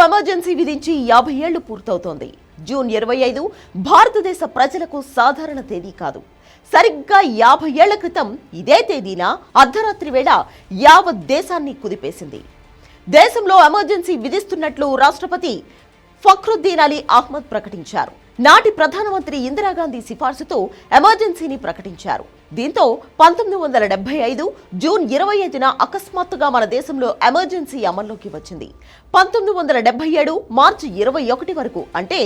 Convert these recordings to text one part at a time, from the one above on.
Emergency విధించి 50 ఏళ్లు పూర్తవుతోంది. June 25 భారతదేశ ప్రజలకు సాధారణ తేదీ కాదు. సరిగ్గా 50 ఏళ్ల క్రితం ఇదే తేదీన అర్ధరాత్రి వేళ యావత్ దేశాన్ని కుదిపేసింది. దేశంలో ఎమర్జెన్సీ విధిస్తున్నట్లు రాష్ట్రపతి ఫక్రుద్దీన్ అలీ అహ్మద్ ప్రకటించారు. నాటి ప్రధానమంత్రి ఇందిరాగాంధీ సిఫార్సుతో ఎమర్జెన్సీని ప్రకటించారు. దీంతో 1975 జూన్ 25న అకస్మాత్తుగా మన దేశంలో ఎమర్జెన్సీ అమల్లోకి వచ్చింది. 1977 మార్చి 21 వరకు అంటే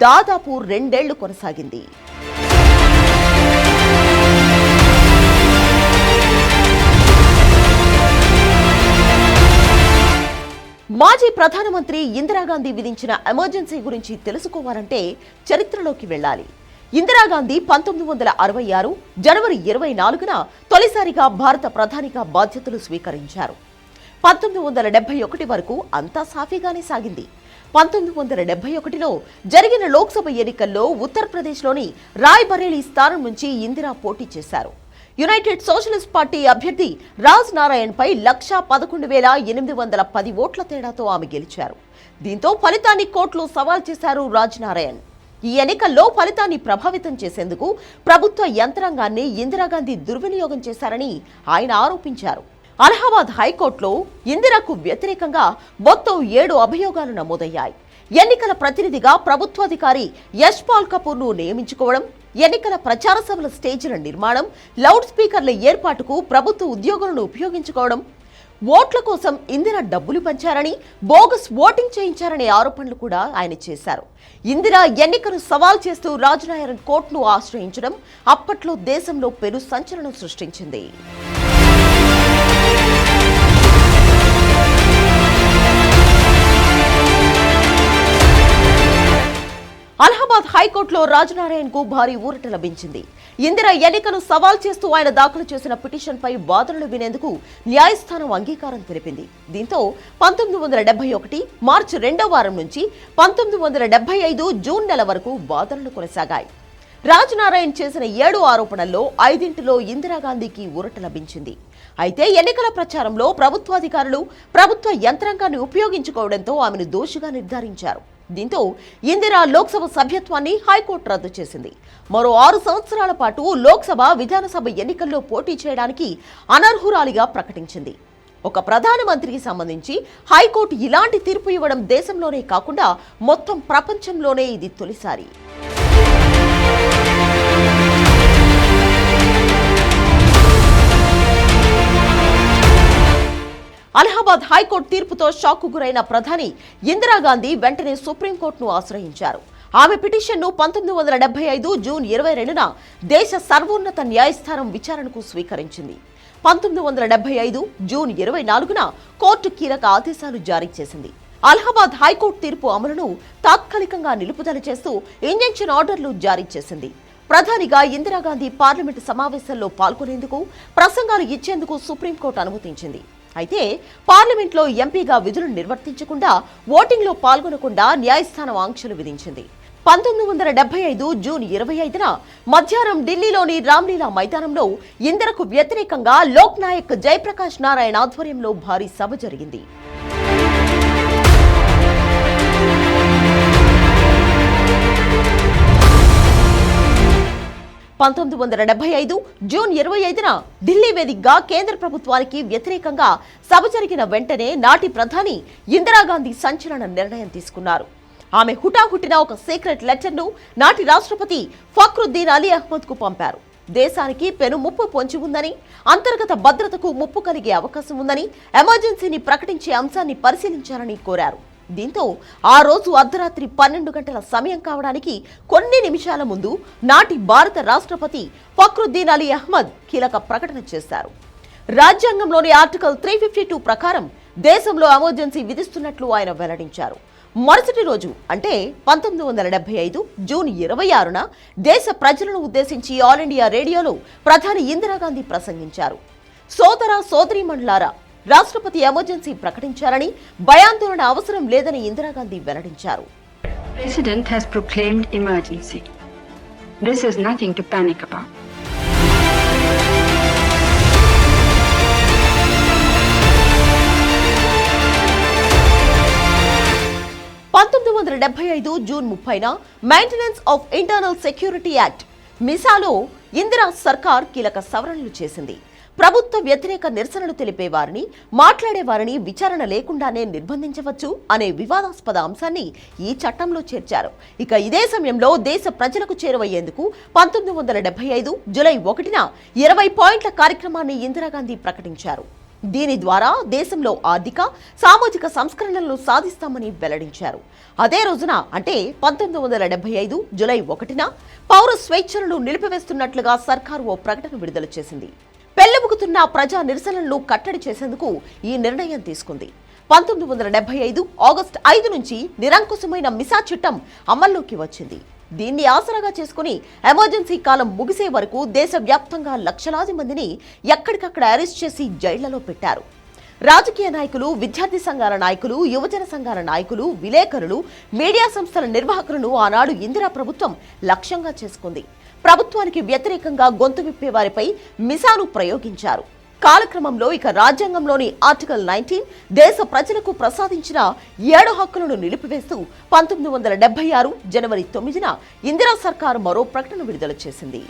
దాదాపు 2 ఏళ్లు కొనసాగింది. మాజీ ప్రధానమంత్రి ఇందిరాగాంధీ విధించిన ఎమర్జెన్సీ గురించి తెలుసుకోవాలంటే చరిత్రలోకి వెళ్ళాలి. ఇందిరాగాంధీ 1966 జనవరి 24న తొలిసారిగా భారత ప్రధానిగా బాధ్యతలు స్వీకరించారు. 1971 వరకు అంతా సాఫీగానే సాగింది. 1971లో జరిగిన లోక్సభ ఎన్నికల్లో ఉత్తరప్రదేశ్లోని రాయ్బరేలీ స్థానం నుంచి ఇందిరా పోటీ చేశారు. యునైటెడ్ సోషలిస్ట్ పార్టీ అభ్యర్థి రాజ్ నారాయణ్ పై 1,11,810 ఓట్ల తేడాతో ఆమె గెలిచారు. దీంతో ఫలితాన్ని కోర్టులో సవాల్ చేశారు రాజ్ నారాయణ్. ఈ ఎన్నికల్లో ఫలితాన్ని ప్రభావితం చేసేందుకు ప్రభుత్వ యంత్రాంగాన్ని ఇందిరాగాంధీ దుర్వినియోగం చేశారని ఆయన ఆరోపించారు. అలహాబాద్ హైకోర్టులో ఇందిరకు వ్యతిరేకంగా మొత్తం 7 అభియోగాలు నమోదయ్యాయి. ఎన్నికల ప్రతినిధిగా ప్రభుత్వాధికారి యశ్పాల్ కపూర్ ను నియమించుకోవడం, ఎన్నికల ప్రచార సభల స్టేజీల నిర్మాణం, లౌడ్ స్పీకర్ల ఏర్పాటుకు ప్రభుత్వ ఉద్యోగులను ఉపయోగించుకోవడం, ఓట్ల కోసం ఇందిర డబ్బులు పంచారని, బోగస్ ఓటింగ్ చేయించారనే ఆరోపణలు కూడా ఆయన చేశారు. ఇందిర ఎన్నికను సవాల్ చేస్తూ రాజ్నారాయణ్ కోర్టును ఆశ్రయించడం అప్పట్లో దేశంలో పెను సంచలనం సృష్టించింది. అలహాబాద్ హైకోర్టులో రాజ్నారాయణ్ కు భారీ ఊరట లభించింది. ఇందిర ఎన్నికను సవాల్ చేస్తూ ఆయన దాఖలు చేసిన పిటిషన్పై వాదనలు వినేందుకు న్యాయస్థానం అంగీకారం తెలిపింది. దీంతో 1971 మార్చి 2వ వారం నుంచి 1975 జూన్ నెల వరకు వాదనలు కొనసాగాయి. రాజ్నారాయణ్ చేసిన 7 ఆరోపణల్లో 5 ఇందిరాగాంధీకి ఊరట లభించింది. అయితే ఎన్నికల ప్రచారంలో ప్రభుత్వాధికారులు ప్రభుత్వ యంత్రాంగాన్ని ఉపయోగించుకోవడంతో ఆమెను దోషిగా నిర్ధారించారు. దీంతో ఇందిరా లోక్సభ సభ్యత్వాన్ని హైకోర్టు రద్దు చేసింది. మరో 6 సంవత్సరాల పాటు లోక్సభ, విధానసభ ఎన్నికల్లో పోటీ చేయడానికి అనర్హురాలిగా ప్రకటించింది. ఒక ప్రధానమంత్రికి సంబంధించి హైకోర్టు ఇలాంటి తీర్పు ఇవ్వడం దేశంలోనే కాకుండా మొత్తం ప్రపంచంలోనే ఇది తొలిసారి. అలహాబాద్ హైకోర్టు తీర్పుతో షాక్కు గురైన ప్రధాని ఇందిరాగాంధీ వెంటనే సుప్రీంకోర్టును ఆశ్రయించారు. ఆమె పిటిషన్ను 1975 జూన్ 22న దేశ సర్వోన్నత న్యాయస్థానం విచారణకు స్వీకరించింది. 1975 జూన్ 24న కోర్టు కీలక ఆదేశాలు జారీ చేసింది. అలహాబాద్ హైకోర్టు తీర్పు అమలును తాత్కాలికంగా నిలుపుదల చేస్తూ ఇంజంక్షన్ ఆర్డర్లు జారీ చేసింది. ప్రధానిగా ఇందిరాగాంధీ పార్లమెంటు సమావేశాల్లో పాల్గొనేందుకు, ప్రసంగాలు ఇచ్చేందుకు సుప్రీంకోర్టు అనుమతించింది. అయితే పార్లమెంట్లో ఎంపీగా విధులు నిర్వర్తించకుండా, ఓటింగ్లో పాల్గొనకుండా న్యాయస్థానం ఆంక్షలు విధించింది. 1975 జూన్ 25న మధ్యాహ్నం ఢిల్లీలోని రామ్లీలా మైదానంలో ఇందిరకు వ్యతిరేకంగా లోక్ నాయక్ జయప్రకాష్ నారాయణ్ ఆధ్వర్యంలో భారీ సభ జరిగింది. 1975 జూన్ 25న ఢిల్లీ వేదికగా కేంద్ర ప్రభుత్వానికి వ్యతిరేకంగా సభ జరిగిన వెంటనే నాటి ప్రధాని ఇందిరాగాంధీ సంచలన నిర్ణయం తీసుకున్నారు. ఆమె హుటాహుటిన ఒక సీక్రెట్ లెటర్ను నాటి రాష్ట్రపతి ఫక్రుద్దీన్ అలీ అహ్మద్ కు పంపారు. దేశానికి పెను ముప్పు పొంచి ఉందని, అంతర్గత భద్రతకు ముప్పు కలిగే అవకాశం ఉందని, ఎమర్జెన్సీని ప్రకటించే అంశాన్ని పరిశీలించాలని కోరారు. దీంతో ఆ రోజు అర్ధరాత్రి 12 గంటల సమయం కావడానికి కొన్ని నిమిషాల ముందు నాటి భారత రాష్ట్రపతి ఫక్రుద్దీన్ అలీ అహ్మద్ కీలక ప్రకటన చేశారు. రాజ్యాంగంలోని ఆర్టికల్ 352 ప్రకారం దేశంలో ఎమర్జెన్సీ విధిస్తున్నట్లు ఆయన వెల్లడించారు. మరుసటి రోజు అంటే 1975 జూన్ 26న దేశ ప్రజలను ఉద్దేశించి ఆల్ ఇండియా రేడియోలో ప్రధాని ఇందిరాగాంధీ ప్రసంగించారు. సోదర సోదరీమణులారా, రాష్ట్రపతి ఎమర్జెన్సీ ప్రకటించారని, భయాందోళన అవసరం లేదని ఇందిరాగాంధీ వెల్లడించారు. President has proclaimed emergency. This is nothing to panic about. 1975 June 30న maintenance of internal security act మిసాలో ఇందిరా సర్కార్ కీలక సవరణలు చేసింది. ప్రభుత్వ వ్యతిరేక నిరసనలు తెలిపేవారిని, మాట్లాడేవారిని విచారణ లేకుండానే నిర్బంధించవచ్చు అనే వివాదాస్పద అంశాన్ని ఈ చట్టంలో చేర్చారు. ఇక ఇదే సమయంలో దేశ ప్రజలకు చేరువయ్యేందుకు 1975 జూలై 1న 20 పాయింట్ల కార్యక్రమాన్ని ఇందిరాగాంధీ ప్రకటించారు. దీని ద్వారా దేశంలో ఆర్థిక, సామాజిక సంస్కరణలను సాధిస్తామని వెల్లడించారు. అదే రోజున అంటే 1975 జూలై 1న పౌర స్వేచ్ఛలను నిలిపివేస్తున్నట్లుగా సర్కారు ఓ ప్రకటన విడుదల చేసింది. పెళ్లబుకుతున్న ప్రజా నిరసనలను కట్టడి చేసేందుకు ఈ నిర్ణయం తీసుకుంది. 1975 ఆగస్టు 5 నుంచి నిరంకుశమైన మిసా చట్టం అమల్లోకి వచ్చింది. దీన్ని ఆసరాగా చేసుకుని ఎమర్జెన్సీ కాలం ముగిసే వరకు దేశవ్యాప్తంగా లక్షలాది మందిని ఎక్కడికక్కడ అరెస్ట్ చేసి జైళ్లలో పెట్టారు. రాజకీయ నాయకులు, విద్యార్థి సంఘాల నాయకులు, యువజన సంఘాల నాయకులు, విలేకరులు, మీడియా సంస్థల నిర్వాహకులను ఆనాడు ఇందిరా ప్రభుత్వం లక్ష్యంగా చేసుకుంది. ప్రభుత్వానికి వ్యతిరేకంగా గొంతు విప్పే వారిపై మిసాను ప్రయోగించారు. కాలక్రమంలో ఇక రాజ్యాంగంలోని ఆర్టికల్ 19 దేశ ప్రజలకు ప్రసాదించిన 7 హక్కులను నిలిపివేస్తూ 1976 జనవరి 9న ఇందిరా సర్కారు మరో ప్రకటన విడుదల చేసింది.